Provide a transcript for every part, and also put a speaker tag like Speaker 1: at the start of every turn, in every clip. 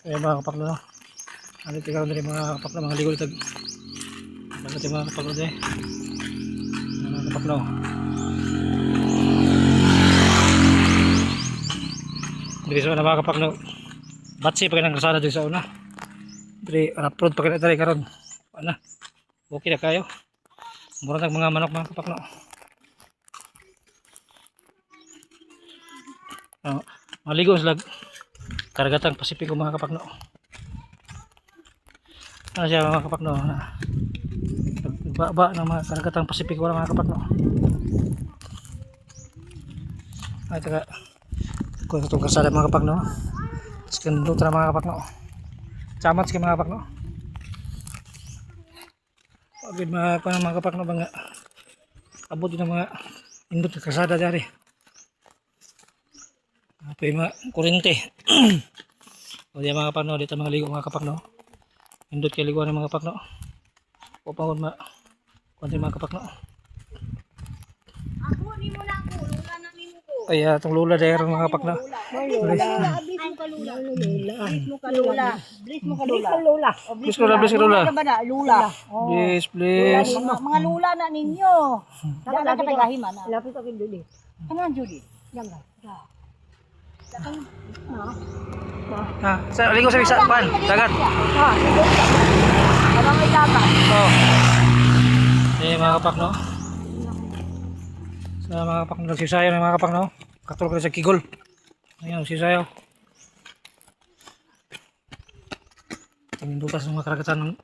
Speaker 1: Ayan mga kapakno, no? Ano ito karoon din mga kapakno, mga ligol tag. Bakit yung mga kapakno din? Mga kapakno. Dito sa una mga kapakno. Batsi pa ng kasada dito sa una. Dito upload pa kita tayo karoon. Ano? Okay na kayo. Mura ng mga manok mga kapakno. Maligo sila Karagatang Pasipiko mga kapakno. Ano siya mga kapakno? Nagbaba ng mga Karagatang Pasipiko mga kapakno. Ay taga kung itong kasada mga kapakno. Sekian lutra mga kapakno. Camat sekian mga kapakno. Pagod mga kapakno bang abot din ng mga indot ng kasada dari. Apa yung mga kurente. O diyan mga kapakno, dito mga ligo mga kapakno. Indot kayo liguan ng mga kapakno. O pangod kunti mga kapakno.
Speaker 2: Ako ni mo lang ko, lula na ni mo ko.
Speaker 1: Ay itong lula dahil mga kapakno.
Speaker 2: Abis mo ka lula. Abis mo ka lula. Abis mo ka lula.
Speaker 1: Please lula, please lula.
Speaker 2: Lula.
Speaker 1: Please.
Speaker 2: Mga lula na ninyo. Dala ka tagahiman na.
Speaker 3: Lapit ako yung Judy.
Speaker 2: Ano Judy?
Speaker 3: Yan ka.
Speaker 1: Ligo sa isa, pan, dagat.
Speaker 2: Ano may dagat?
Speaker 1: Oh. Mga kapakno. Sa mga kapakno nagsisayaw ng mga kapakno. Katulog na sa kigol. Ayan, nagsisayaw. Pamindutas ng mga karagatan ng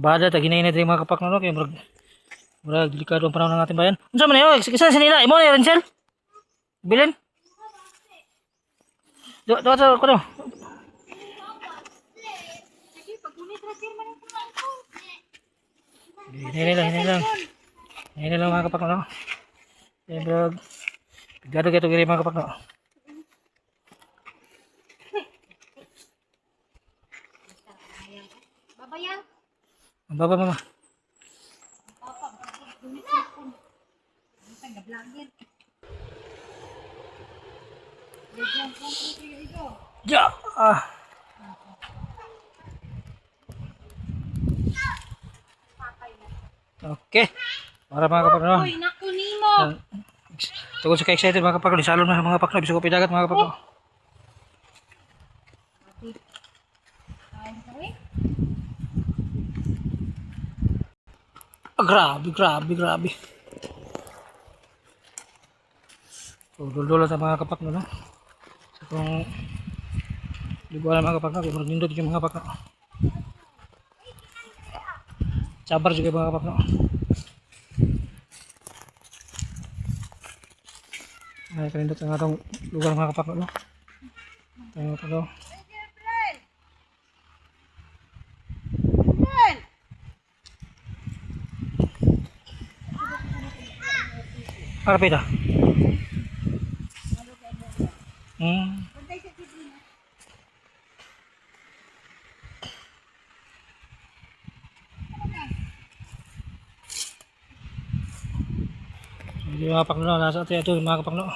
Speaker 1: bada ta ginainit rin mga kapakno no kaya murag delikado ang panahon ng ating bayan. Unsa man ayo? Isa sa nila imo ni Rancel? Bilin? Do ko no. Hinay lang mga kapakno no. Ayan bro. Pigado kayo ito mga kapakno.
Speaker 2: Babayan.
Speaker 1: Ang baba mama. Ya. Okay. Para mga kapakno.
Speaker 2: Uy, naku nimo.
Speaker 1: Tungkol sa ka-excited mga kapakno, salon na mga kapakno, bisog ko pidagat mga kapakno. Grabe. So, duldulo sa mga kapakno no. So, kung liguan mga kapakno, kung nindot yung mga kapakno. Sabar juga mga kapakno. Ay, kanindot ang atong lugar mga kapakno no. Tengok ito. Arapida. Jadi mga kapakno, nasa ito yung mga kapakno.